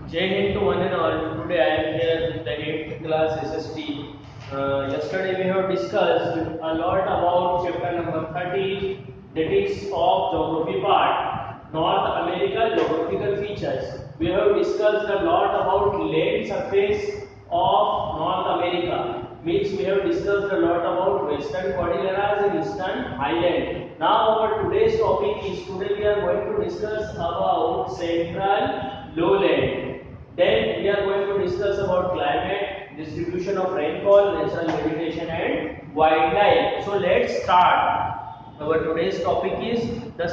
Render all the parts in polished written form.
Jai Hind to one and all. Today I am here with the 8th class SST. Yesterday we have discussed a lot about chapter number 30, that is of geography part, North America geographical features. We have discussed a lot about land surface of North America. Means we have discussed a lot about Western Cordilleras and Eastern Highland. Now our today's topic is today we are going to discuss about Central Lowland. Then we are going to discuss about climate, distribution of rainfall, natural vegetation and wildlife. So let's start. Our today's topic is the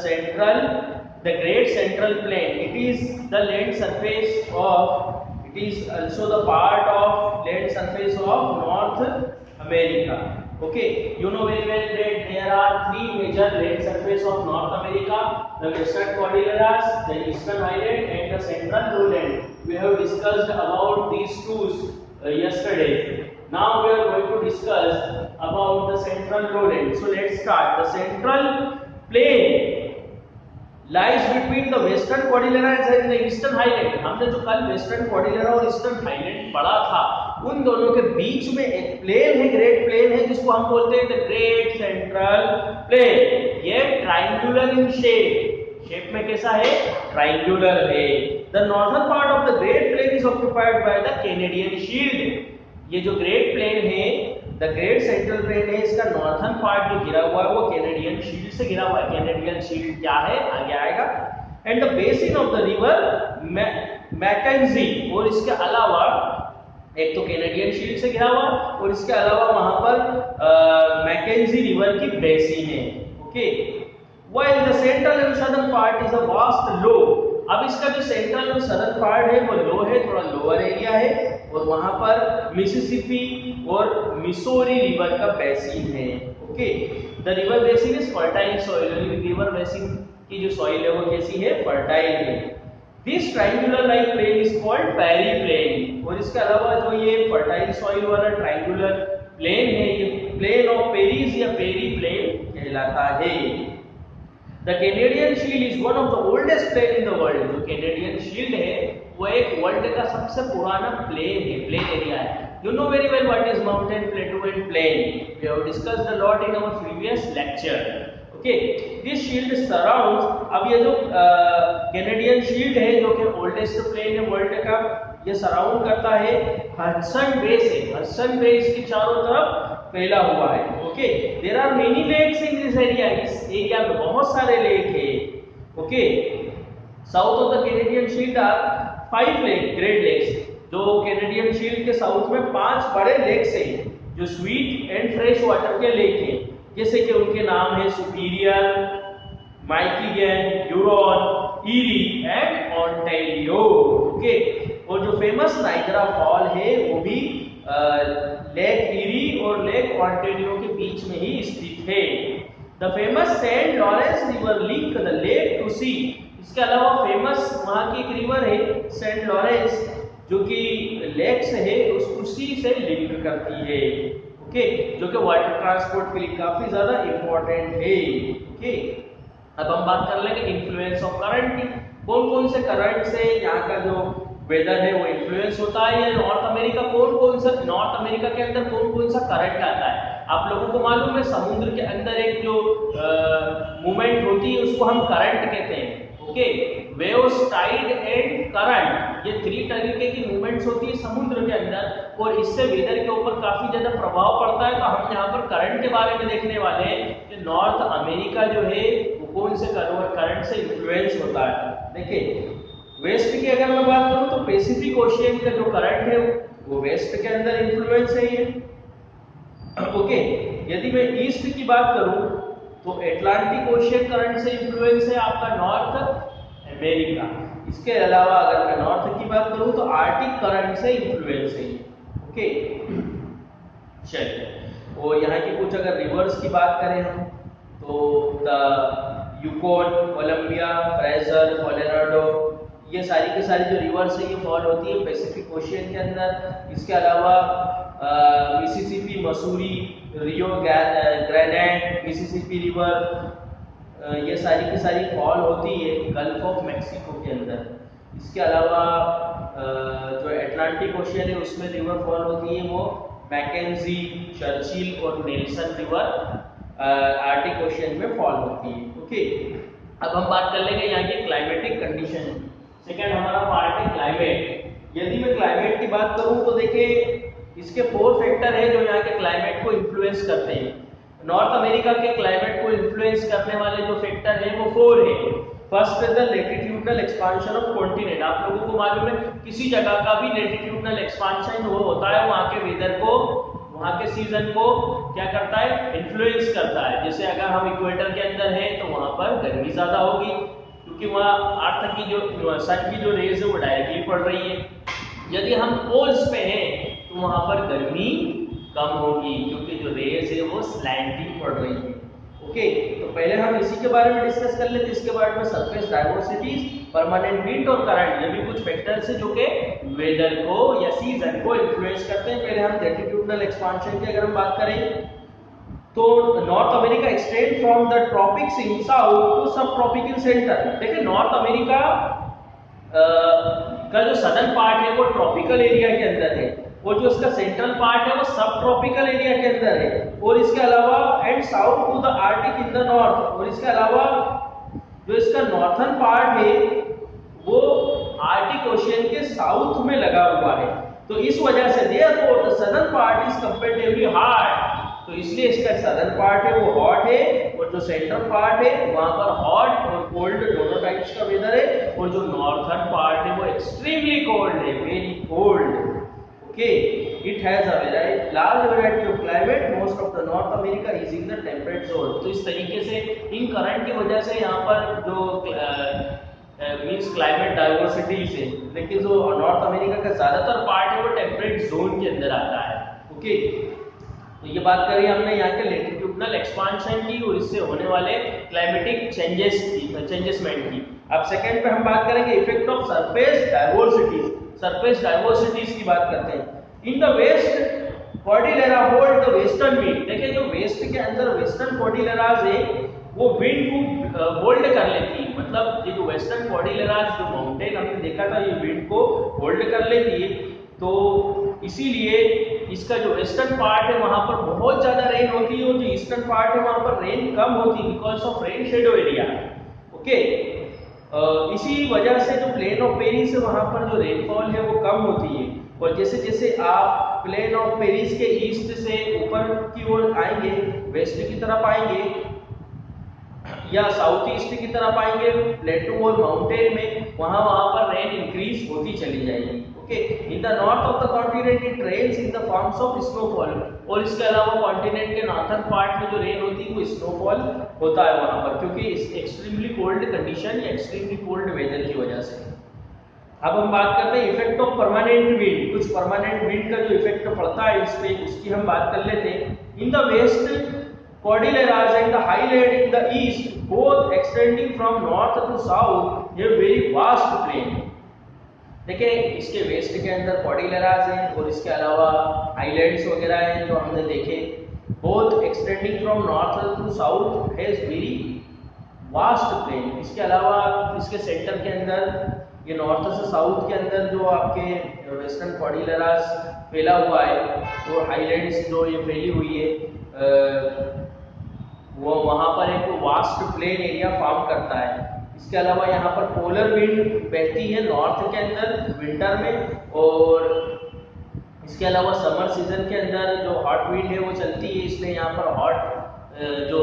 Great Central Plain. It is the land surface of, it is also the part of land surface of North America. Okay, you know very well that there are three major land surface of North America: the Western Cordilleras, the Eastern Highland, and the Central Lowland. We have discussed about these two yesterday. Now we are going to discuss about the Central Lowland. So let's start. The Central Plain lies between the Western Cordilleras and the Eastern Highland. हमने जो कल Western Cordillera और Eastern Highland पढ़ा था, उन दोनों के बीच में एक प्लेन है, ग्रेट प्लेन है, जिसको हम बोलते हैं द ग्रेट सेंट्रल प्लेन. ये ट्रायंगुलर इन शेप में कैसा है? ट्रायंगुलर है. The northern part of the great plain is occupied by the Canadian shield. ये जो ग्रेट प्लेन है, द ग्रेट सेंट्रल प्लेन है, इसका नॉर्थर्न पार्ट जो घिरा हुआ है वो कैनेडियन शील्ड से घिरा हुआ है. कैनेडियन शील्ड क्या है आगे आएगा. And the basin of the river Mackenzie, और इसके अलावा एक तो कैनेडियन शील्ड से घिरा हुआ और इसके अलावा वहां पर मैकेंजी रिवर की बेसिन है. Okay, while the central and southern part is a vast low. अब इसका जो सेंट्रल और सदर्न पार्ट है वो लो है, थोड़ा लोअर एरिया है, और वहां पर मिसिसिपी और मिसोरी रिवर का बेसिन है. Okay, the river basin is fertile soil. River basin की जो सॉइल है वो कैसी है? फर्टाइल है. This triangular like plain is called prairie plain. और इसके अलावा जो ये फर्टाइल सॉइल वाला ट्रायंगुलर प्लेन है, ये प्लेन ऑफ पेरीज या पेरी प्लेन कहलाता है. The Canadian Shield is one of the oldest plain in the world. जो Canadian Shield है वो एक वर्ल्ड का सबसे पुराना प्लेन है, प्लेन एरिया है. You know very well what is mountain, plateau and plain. We have discussed a lot in our previous lecture. Okay, this shield surrounds. अब ये जो Canadian Shield है जो कि oldest प्लेन है वर्ल्ड का, ये सराउंड करता है हडसन बे से. हडसन बे इसके चारों तरफ फैला हुआ है. Okay, there are many lakes in this area. इस एरिया में बहुत सारे लेक है. Okay, south of the Canadian shield are 5 lake, great lakes. जो कैनेडियन शील्ड के साउथ में 5 बड़े लेक्स हैं जो स्वीट एंड फ्रेश वाटर के लेक हैं. जैसे कि उनके नाम है Superior, Michigan, Huron, Erie and Ontario. Okay, और जो फेमस नाइगरा फॉल है वो भी लेक ईरी और लेक ओंटारियो के बीच में ही स्थित है. The famous Saint Lawrence river link the lake to sea. इसके अलावा फेमस वहां की एक रिवर है सेंट लॉरेंस जो कि लेक से है उसको सी से लिंक करती है. ओके, जो कि वाटर ट्रांसपोर्ट के लिए काफी ज्यादा इंपॉर्टेंट है. ओके, अब हम बात कर लेंगे इन्फ्लुएंस ऑफ करंट की. कौन कौन से करंट से यहाँ का जो वेदर है वो इन्फ्लुएंस होता है. या नॉर्थ अमेरिका नॉर्थ अमेरिका के अंदर कौन कौन सा करंट आता है. आप लोगों को मालूम है समुद्र के अंदर एक जो मूवमेंट होती है उसको हम करंट कहते हैं. Okay, waves, tide and current, ये 3 तरीके की मूवमेंट्स होती है समुद्र के अंदर, और इससे वेदर के ऊपर काफी ज्यादा प्रभाव पड़ता है. तो हम यहाँ पर करंट के बारे में देखने वाले हैं कि नॉर्थ अमेरिका जो है वो कौन से करंट से इन्फ्लुएंस होता है. देखिए, वेस्ट की अगर मैं बात करूं तो पैसिफिक ओशियन का जो करंट है वो वेस्ट के अंदर इन्फ्लुएंस है ये. ओके, यदि मैं ईस्ट की बात करूं तो एटलांटिक ओशियन करंट से इन्फ्लुएंस है आपका नॉर्थ अमेरिका. इसके अलावा अगर मैं नॉर्थ की बात करूं तो आर्टिक करंट से इन्फ्लुएंस है. ओके, चलिए, और यहाँ की कुछ अगर रिवर्स की बात करें हम तो the Yukon, Columbia, Fraser, Colorado, ये सारी की सारी जो रिवर्स है ये फॉल होती है पैसिफिक ओशियन के अंदर. इसके अलावा मिसिसिपी, मसूरी, रियो ग्रेनेड, मिसिसिपी रिवर, ये सारी की सारी फॉल होती है गल्फ ऑफ मैक्सिको के अंदर. इसके अलावा जो अटलांटिक ओशियन है उसमें रिवर फॉल होती है वो मैकेंजी, चर्चिल और नेल्सन रिवर आर्टिक ओशियन में फॉल होती है। ओके, अब हम बात कर लेंगे यहाँ की क्लाइमेटिक कंडीशन। सेकंड हमारा पार्ट है क्लाइमेट। यदि मैं क्लाइमेट की बात करूँ तो देखिए इसके 4 फैक्टर है जो यहाँ के क्लाइमेट को इन्फ्लुएंस करते हैं। नॉर्थ अमेरिका के क्लाइमेट को इन्फ्लुएंस करने वाले जो फैक्टर है वो 4 है। First is the latitudinal expansion of continent. आप लोगों को मालूम है किसी जगह का भी लैटिट्यूडनल एक्सपांशन वो होता है वहाँ के वेदर को, वहाँ के सीजन को क्या करता है, इन्फ्लुएंस करता है। जैसे अगर हम इक्वेटर के अंदर हैं तो वहाँ पर गर्मी ज्यादा होगी क्योंकि वहाँ अर्थ की जो सन की जो रेज है वो डायरेक्टली पड़ रही है। यदि हम पोल्स पे हैं तो वहाँ पर गर्मी कम होगी क्योंकि जो रेज है वो स्लैंटिंग पड़ रही है। ओके, तो पहले हम इसी के बारे में डिस्कस कर लेते हैं। इसके बाद में सरफेस डाइवर्सिटीज, परमानेंट विंड और करंट, ये भी कुछ फैक्टर्स है जो कि वेदर को या सीजन को इन्फ्लुएंस करते हैं। पहले हम लैटिट्यूडनल एक्सपांशन की अगर हम बात करें तो North America extend from the tropics in south to subtropic in centre. देखिए नॉर्थ अमेरिका का जो सदर्न पार्ट है वो ट्रॉपिकल एरिया के अंदर है और जो इसका सेंट्रल पार्ट है वो सब ट्रॉपिकल एरिया के अंदर है। और इसके अलावा and south to the Arctic in the north, और इसके अलावा जो इसका नॉर्थर्न पार्ट है वो आर्टिक ओशियन के साउथ में लगा हुआ है। तो इस वजह से therefore the southern part is comparatively hot, तो इसलिए इसका सदर्न पार्ट है वो हॉट है और जो सेंट्रल पार्ट है वहां पर हॉट और कोल्ड दोनों टाइप्स का वेदर है। और जो नॉर्थर्न पार्ट है वो एक्सट्रीमली कोल्ड है, very cold. Okay, it has a very large variety of climate, most of the north America is in the temperate zone. तो इस तरीके से इन करंट की वजह से यहाँ पर जो मींस क्लाइमेट डाइवर्सिटीज है, लेकिन जो नॉर्थ अमेरिका का ज्यादातर पार्ट है वो टेम्परेट जोन के अंदर आता है। ओके, तो ये बात करी हमने यहाँ के लैटिट्यूडनल एक्सपांशन की और इससे होने वाले क्लाइमेटिक चेंजेसमेंट की। अब सेकंड पे हम बात करेंगे effect of surface diversities. Surface diversities की बात करते हैं। In the west Cordillera hold the western wind. देखिए जो वेस्ट के अंदर वेस्टर्न कॉर्डिलेराज है वो विंड को होल्ड कर लेती है। मतलब ये जो वेस्टर्न कॉर्डिलेराज जो माउंटेन हमने देखा था ये विंड को होल्ड कर लेती है, तो इसीलिए इसका जो वेस्टर्न पार्ट है वहां पर बहुत ज्यादा रेन होती है और जो ईस्टर्न पार्ट है वहां पर रेन कम होती है because of rain shadow area. Okay, इसी वजह से जो प्लेन ऑफ पेरिस है वहां पर जो रेनफॉल है वो कम होती है। और जैसे जैसे आप प्लेन ऑफ पेरिस के ईस्ट से ऊपर की ओर आएंगे, वेस्ट की तरफ आएंगे या साउथ ईस्ट की तरफ आएंगे प्लेटू और माउंटेन में, वहां पर रेन इंक्रीज होती चली जाएगी। Okay, in the north of the continent it rains in the forms of snowfall. और इसके अलावा कॉन्टिनेंट के नॉर्थर्न पार्ट में जो रेन होती है वो स्नोफॉल होता है वहां पर, क्योंकि एक्सट्रीमली कोल्ड कंडीशन या एक्सट्रीमली कोल्ड वेदर की वजह से। अब हम बात करते हैं इफेक्ट ऑफ परमानेंट विंड। कुछ परमानेंट विंड का जो इफेक्ट पड़ता है इस पे उसकी हम बात कर लेते हैं। In the west Cordilleras and the highland in the east, both extending from north to south, a very vast plain. देखिए इसके वेस्ट के अंदर कॉर्डिलेराज हैं और इसके अलावा हाईलैंड्स वगैरह हैं जो हमने देखे। Both extending from north to south has very vast plain. इसके अलावा इसके सेंटर के अंदर ये नॉर्थ से साउथ के अंदर जो आपके वेस्टर्न कॉर्डिलेराज फैला हुआ है और हाईलैंड्स जो ये फैली हुई है वो वहां पर एक वास्ट प्लेन एरिया फॉर्म करता है। इसके अलावा यहाँ पर पोलर विंड बहती है नॉर्थ के अंदर विंटर में, और इसके अलावा समर सीजन के अंदर जो हॉट विंड है वो चलती है, इसलिए यहाँ पर हॉट जो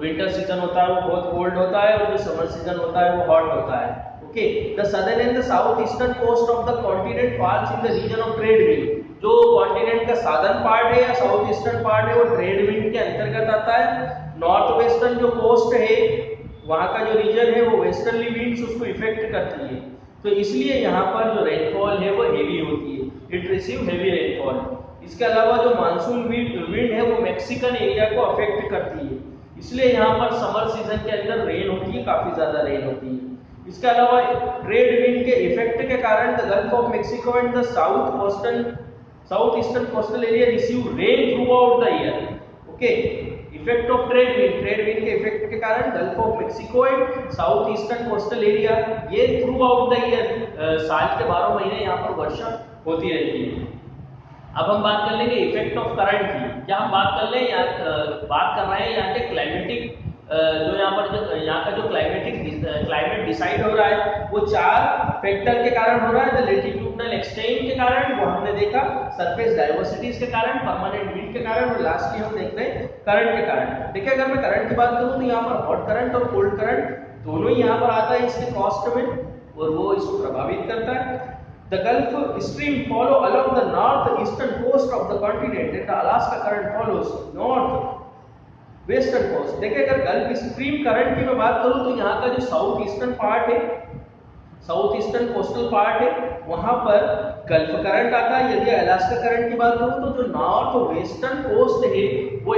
विंटर सीजन होता है वो बहुत कोल्ड होता है और जो समर सीजन होता है वो हॉट होता है। Okay, the southern and the south eastern coast of the continent falls in the region of trade wind. जो कॉन्टिनेंट का सादर्न पार्ट है या साउथ ईस्टर्न पार्ट है वो ट्रेड विंड के अंतर्गत आता है। नॉर्थ वेस्टर्न जो कोस्ट है वहां का जो रीजन है वो वेस्टर्नली विंड्स उसको इफेक्ट करती है, तो इसलिए यहाँ पर जो रेनफॉल है वो हेवी होती है, इट रिसीव हेवी रेनफॉल। इसके अलावा जो मानसून विंड है वो मैक्सिकन एरिया को अफेक्ट करती है, इसलिए यहाँ पर समर सीजन के अंदर रेन होती है, काफी ज्यादा रेन होती है। इसके अलावा ट्रेड विंड के इफेक्ट के कारण the gulf of Mexico and the south eastern coastal area receive rain through out the year. Okay, effect of trade wind के इफेक्ट के कारण gulf of Mexico and south eastern coastal area ये through out the year साल के 12 महीने यहाँ पर वर्षा होती रहती है। अब हम बात कर लेंगे इफेक्ट ऑफ करंट की। क्या हम बात कर लें बात कर रहे हैं यहाँ के क्लाइमेटिक जो यहाँ का जो क्लाइमेट डिसाइड हो रहा है वो 4 फैक्टर के कारण हो रहा है। द लेटिट्यूडनल एक्सटेंट के कारण, वो हमने देखा, सरफेस डाइवर्सिटीज के कारण, परमानेंट विंड के कारण, और लास्टली हम देख रहे हैं करंट के कारण। देखिए अगर मैं करंट की बात करूं तो यहाँ पर हॉट करंट और कोल्ड करंट दोनों ही यहाँ पर आता है इसके कॉस्ट में, और वो इसको प्रभावित करता है। The Gulf Stream follow along the northeastern coast of the continent, and the Alaska current follows northwestern coast. देखिए अगर गल्फ स्ट्रीम करंट की मैं बात करूं तो यहाँ का जो साउथ ईस्टर्न पार्ट है, साउथ ईस्टर्न कोस्टल पार्ट है, वहां पर गल्फ करंट आता है। यदि अलास्का करंट की बात करूं तो जो नॉर्थ वेस्टर्न कोस्ट है वो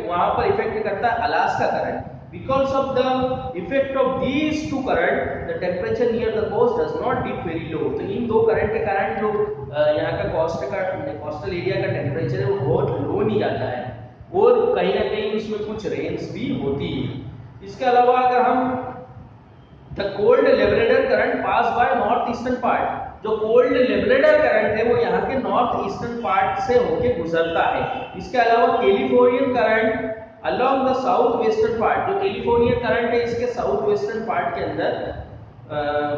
वहां पर इफेक्ट करता है Alaska current. Because of the effect of these two current, the temperature near the coast does not dip very low. तो इन दो करंट के कारण जो यहाँ का कोस्टल एरिया का टेम्परेचर है वो बहुत लो नहीं जाता है, और कहीं ना कहीं उसमें कुछ रेंज भी होती है। इसके अलावा अगर हम the cold Labrador current pass by north eastern part, जो कोल्ड लेब्राडोर करंट है वो यहाँ के नॉर्थ ईस्टर्न पार्ट से होके गुजरता है। इसके अलावा Californian current along the south western part, जो कैलिफोर्निया करंट है इसके साउथ वेस्टर्न पार्ट के अंदर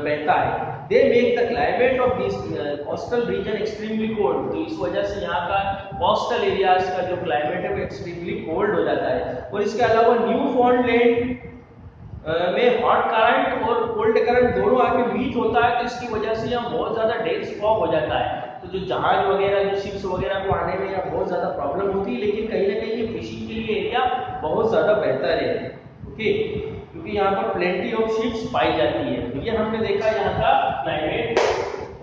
बहता है। They make the climate of this coastal region extremely cold, तो इस वजह से यहाँ का कोस्टल एरियाज का जो क्लाइमेट है वो एक्सट्रीमली कोल्ड हो जाता है। और इसके अलावा न्यूफाउंडलैंड में हॉट करंट और कोल्ड करंट दोनों आके मीट होता है, तो इसकी वजह से यहाँ बहुत ज्यादा डेंस फॉग हो जाता है। तो जो जहाज वगैरह, जो शिप्स वगैरह को आने में यहाँ बहुत ज्यादा प्रॉब्लम होती है, लेकिन कहीं ना कहीं ये फिशिंग के लिए एरिया बहुत ज्यादा बेहतर है। ओके, क्योंकि यहाँ पर प्लेंटी ऑफ शिप्स पाई जाती है। तो ये हमने देखा यहाँ का क्लाइमेट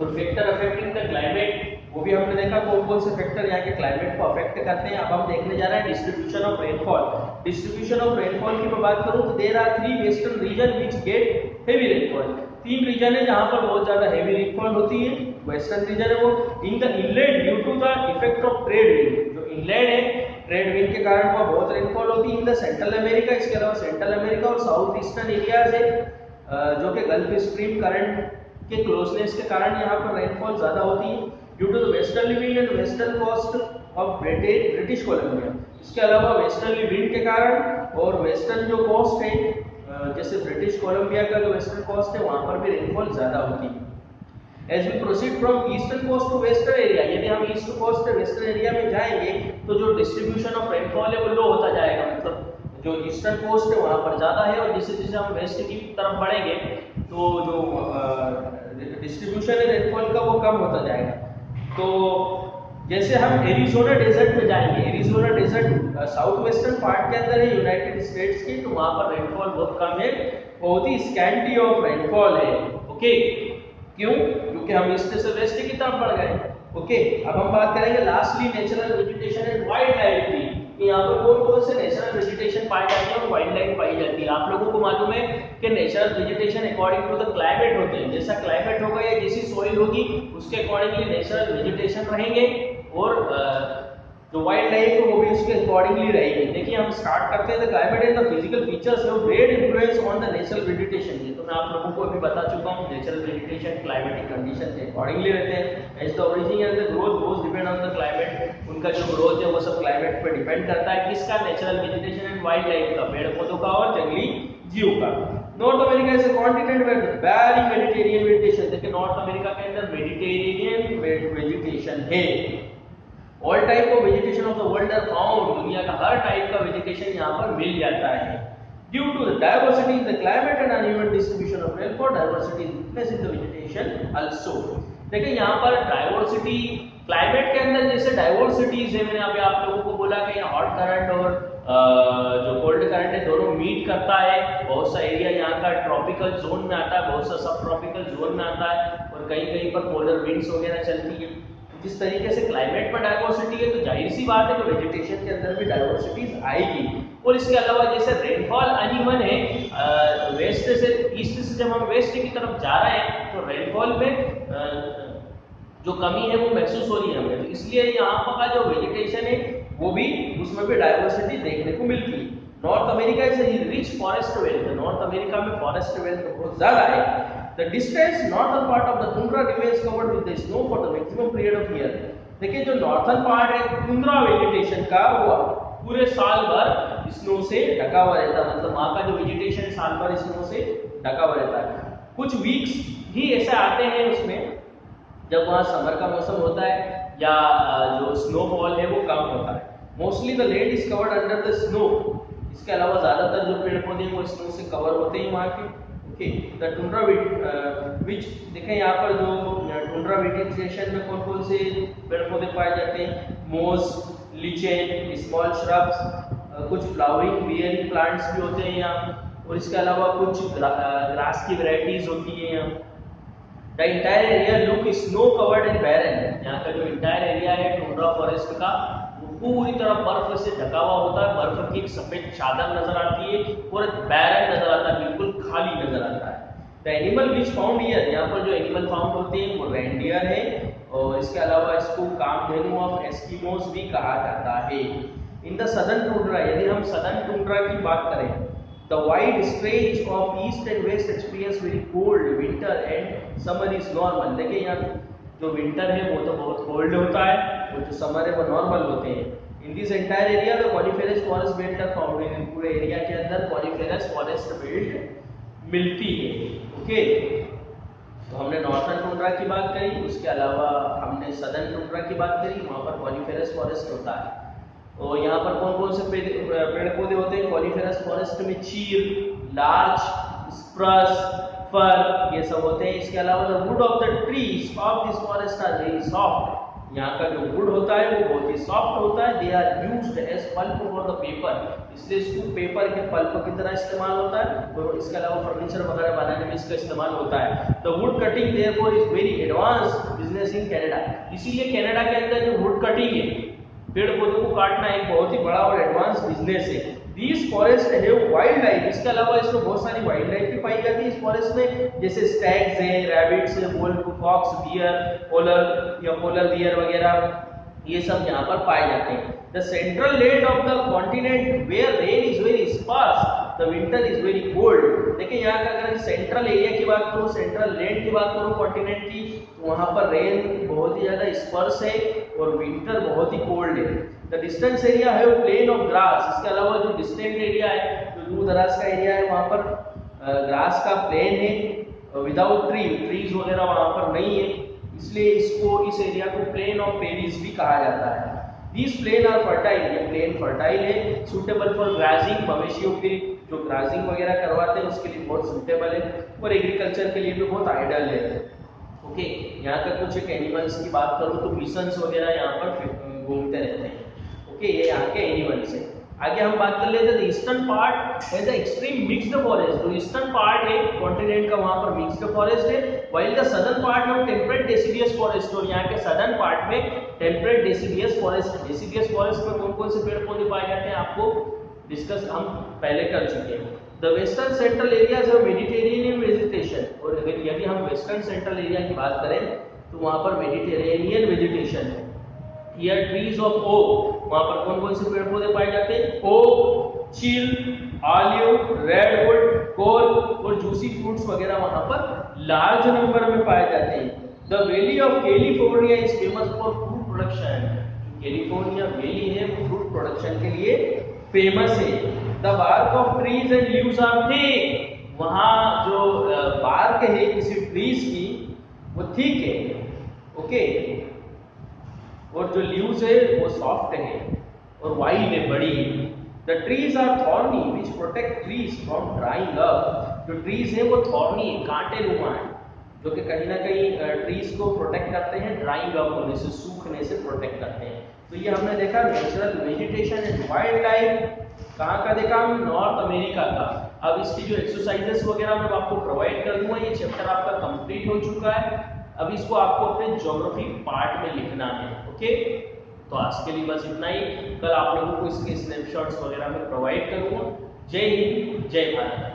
और फैक्टर अफेक्टिंग द क्लाइमेट, वो भी हमने देखा कौन कौन से फैक्टर यहाँ के क्लाइमेट को अफेक्ट करते हैं। अब हम देखने जा रहे हैं distribution of rainfall. Distribution of rainfall की मैं बात करूँ तो there are 3 western region which get heavy rainfall. 3 region है जहाँ पर बहुत ज्यादा हेवी रेनफॉल होती है। वेस्टर्न रीजन है वो in the inland due to the effect of trade wind, जो इनलैंड है ट्रेड विंड के कारण वहाँ बहुत रेनफॉल होती है। इन द सेंट्रल अमेरिका, इसके अलावा सेंट्रल अमेरिका और साउथ ईस्टर्न एरियाज है जो कि गल्फ स्ट्रीम करंट के क्लोजनेस के कारण यहाँ पर रेनफॉल ज्यादा होती है due to the westerly wind and western coast of British Columbia. इसके अलावा वेस्टर्ली विंड के कारण और वेस्टर्न जो कोस्ट है जैसे ब्रिटिश कोलंबिया का जो वेस्टर्न कोस्ट है वहां पर भी रेनफॉल ज्यादा होती है। As we proceed from eastern coast to western area, यदि हम ईस्ट कोस्ट से वेस्टर्न एरिया में जाएंगे तो जो डिस्ट्रीब्यूशन ऑफ रेनफॉल है वो लो होता जाएगा, मतलब जो ईस्टर्न कोस्ट है वहां पर ज्यादा है, और जैसे जैसे हम वेस्ट की तरफ बढ़ेंगे तो जो डिस्ट्रीब्यूशन है रेनफॉल का वो कम होता जाएगा। तो जैसे हम एरिज़ोना डेजर्ट में जाएंगे, Arizona desert south western part के अंदर है यूनाइटेड स्टेट्स की, तो वहां पर रेनफॉल बहुत कम है, बहुत ही स्कैंटी ऑफ रेनफॉल है। ओके, क्यों? क्योंकि हम ईस्ट से वेस्ट की तरफ बढ़ गए। ओके, अब हम बात करेंगे lastly natural vegetation and wild life की। यहाँ पर कौन कौन से नेचुरल वेजिटेशन पाई जाती है और वाइल्ड लाइफ पाई जाती है। आप लोगों को मालूम है कि natural vegetation according to the climate होते हैं, जैसा क्लाइमेट होगा या जैसी सोइल होगी उसके अकॉर्डिंगली नेचुरल वेजिटेशन रहेंगे, और जो वाइल्ड लाइफ है वो भी उसके अकॉर्डिंगली रहेगी। देखिए हम स्टार्ट करते हैं the climate and the physical features have great influence on the natural vegetation. ये तो मैं आप लोगों को अभी बता चुका हूँ, नेचुरल वेजिटेशन क्लाइमेटिक कंडीशन के अकॉर्डिंगली रहते हैं। As the origin and the growth both depend on the climate, उनका जो ग्रोथ है वो सब क्लाइमेट पर डिपेंड करता है। किसका? Natural vegetation and wildlife का, पेड़ पौधों का और जंगली जीव का। North America is a continent where very Mediterranean vegetation. देखिए नॉर्थ अमेरिका के अंदर मेडिटेरियन वेजिटेशन है। All type of vegetation of the world are found, दुनिया का हर टाइप का वेजिटेशन यहाँ पर मिल जाता है। Due to the diversity in the climate and uneven distribution of rainfall, diversity is witness in the vegetation also. देखिए यहाँ पर डाइवर्सिटी क्लाइमेट के अंदर जैसे डाइवर्सिटीज है, मैंने अभी आप लोगों को बोला कि यहाँ हॉट करंट और जो कोल्ड करंट है दोनों मीट करता है। बहुत सा एरिया यहाँ का ट्रॉपिकल जोन में आता है, बहुत सा सब ट्रॉपिकल जोन में आता है, और कहीं कहीं पर पोलर विंड्स वगैरह चलती है। जिस तरीके से क्लाइमेट पर डाइवर्सिटी है तो जाहिर सी बात है कि वेजिटेशन के अंदर भी डाइवर्सिटीज आएगी। और इसके अलावा जैसे रेनफॉल अनइवन है, वेस्ट से ईस्ट से जब हम वेस्ट की तरफ जा रहे हैं तो रेनफॉल में जो कमी है वो महसूस हो रही है हमें, तो इसलिए यहाँ पर का जो वेजिटेशन है वो भी उसमें भी डाइवर्सिटी देखने को मिलती है। North America is rich forest wealth, north America में फॉरेस्ट वेल्थ बहुत ज्यादा है। The distance northern part of the tundra remains covered with the snow for the maximum period of year. देखिए जो नॉर्थन पार्ट है टुंड्रा वेजिटेशन का वो पूरे साल भर स्नो से ढका हुआ रहता है, मतलब वहाँ का जो वेजिटेशन साल भर स्नो से ढका हुआ रहता है। कुछ वीक्स ही ऐसे आते हैं उसमें जब वहाँ समर का मौसम होता है या जो स्नोफॉल है वो कम होता है। Mostly the land is covered under the snow. इसके अलावा ज्यादातर जो पेड़ पौधे हैं वो स्नो से कवर होते हैं वहाँ के। ओके, द टुंड्रा विच देखें यहाँ पर जो टुंड्रा वेजिटेशन में कौन कौन से पेड़ पौधे पाए जाते हैं, मोस, लिचेन, स्मॉल श्रब्स, कुछ फ्लावरिंग बियरिंग प्लांट्स भी होते हैं यहाँ, और इसके अलावा कुछ ग्रास की वैरायटीज होती है यहाँ। The entire area look snow covered and barren। यहाँ का जो entire area है टुंड्रा फॉरेस्ट का वो पूरी तरह बर्फ से ढका हुआ होता है, बर्फ की एक सफेद चादर नजर आती है और बैरन नजर आता है, बिल्कुल खाली नजर आता है। The animal which found here, यहाँ पर जो एनिमल फाउंड होते हैं वो रेंडियर है, और इसके अलावा इसको कामधेनु ऑफ एस्किमोस भी कहा जाता है। इन द सदर्न टुंड्रा, यदि हम सदर्न टुंड्रा की बात करें, the wide stretch of east and west experience very cold winter and summer is normal। देखिए यहाँ जो विंटर है वो तो बहुत कोल्ड होता है और जो समर है वो नॉर्मल होते हैं। In this entire area the coniferous forest belt are found. इन पूरे एरिया के अंदर कॉनिफेरस फॉरेस्ट बेल्ट मिलती है। ओके, तो हमने नॉर्थर्न टुंड्रा की बात करी, उसके अलावा हमने सदर्न टुंड्रा की बात करी, वहाँ पर कॉनिफेरस फॉरेस्ट होता है। और यहाँ पर कौन कौन से पेड़ पौधे होते हैं कॉनिफेरस फॉरेस्ट में, चीर, लार्च, स्प्रस, फर, ये सब होते हैं। इसके अलावा the wood of the trees of this forest are very soft. यहाँ का जो वुड होता है वो बहुत ही सॉफ्ट होता है। They are used as pulp for the paper, इसलिए इसको पेपर के पल्प की तरह इस्तेमाल होता है, और इसके अलावा फर्नीचर वगैरह बनाने में इसका इस्तेमाल होता है। The wood cutting therefore is very advanced business in Canada. इसीलिए कनाडा के अंदर जो वुड कटिंग है, पेड़ पौधों को काटना एक बहुत ही बड़ा और एडवांस बिजनेस है। दीज फॉरेस्ट है वाइल्ड लाइफ, इसके अलावा इसमें बहुत सारी वाइल्ड लाइफ भी पाई जाती है इस फॉरेस्ट में, जैसे स्टैग्स है, रैबिट्स है, वोल्फ, फॉक्स, बियर, पोलर या पोलर बियर वगैरह, ये सब यहाँ पर पाए जाते हैं। The central land of the continent where rain is very sparse, the winter is very cold. देखिए यहाँ का अगर सेंट्रल एरिया की बात करूँ, सेंट्रल लैंड की बात करूँ कॉन्टिनेंट की, तो वहाँ पर रेन बहुत ही ज्यादा स्पर्स है और विंटर बहुत ही कोल्ड है। द डिस्टेंस एरिया है प्लेन ऑफ ग्रास, इसके अलावा जो डिस्टेंट एरिया है, जो दूर दराज का एरिया है, वहाँ पर ग्रास का प्लेन है विदाउट ट्रीज वगैरह वहाँ पर नहीं है, इसलिए इसको इस एरिया को प्लेन ऑफ पेरिस भी कहा जाता है। These plain are fertile, ये प्लेन फर्टाइल है, suitable for grazing, मवेशियों के जो ग्राजिंग वगैरह करवाते हैं उसके लिए बहुत सुटेबल है, और एग्रीकल्चर के लिए भी बहुत आइडियल है। ओके, यहाँ का कुछ एक एनिमल्स की बात करूँ तो बिसन्स वगैरह यहाँ पर घूमते रहते हैं। ओके, ये यहाँ के एनिमल्स है। आगे हम बात कर लेते हैं ईस्टर्न पार्ट है द एक्सट्रीम मिक्स्ड फॉरेस्ट। जो ईस्टर्न पार्ट है कॉन्टिनेंट का, वहां पर मिक्स्ड फॉरेस्ट है, व्हाइल द सदर्न पार्ट में टेम्परेट डेसिडियस फॉरेस्ट। और यहाँ के सदर्न पार्ट में temperate deciduous forest. Deciduous forest में कौन कौन से पेड़ पौधे पाए जाते हैं आपको डिस्कस हम पहले कर चुके हैं। The western central areas of Mediterranean vegetation, और यदि हम वेस्टर्न सेंट्रल एरिया की बात करें तो वहां पर मेडिटेरेनियन वेजिटेशन है। हियर ट्रीज ऑफ ओक, वहां पर कौन कौन से पेड़ पौधे पाए जाते हैं, ओक, चील, ऑलिव, रेडवुड, कोल और जूसी फ्रूट्स वगैरह वहां पर लार्ज नंबर में पाए जाते हैं। The valley of California is famous for fruit production. California valley है वो फ्रूट प्रोडक्शन के लिए फेमस है। The bark of trees and leaves are thick, वहां जो बार्क है किसी ट्रीज की वो थिक है। ओके, और जो लीव्स है वो सॉफ्ट है और वाइड है, बड़ी है। The trees are thorny which protect trees from drying up. जो ट्रीज है वो थॉर्नी है, कांटे नुमा है, जो कि कहीं ना कहीं ट्रीज को प्रोटेक्ट करते हैं ड्राइंग अप होने से, सूखने से प्रोटेक्ट करते हैं। तो ये हमने देखा natural vegetation and wild life. कहाँ का देखा हम, नॉर्थ अमेरिका का। अब इसकी जो एक्सरसाइजेस वगैरह मैं आपको प्रोवाइड कर दूंगा, ये चैप्टर आपका कंप्लीट हो चुका है। अब इसको आपको अपने ज्योग्राफी पार्ट में लिखना है। ओके, तो आज के लिए बस इतना ही। कल आप लोगों को इसके स्नैपशॉट्स वगैरह में प्रोवाइड करूंगा। जय हिंद, जय भारत।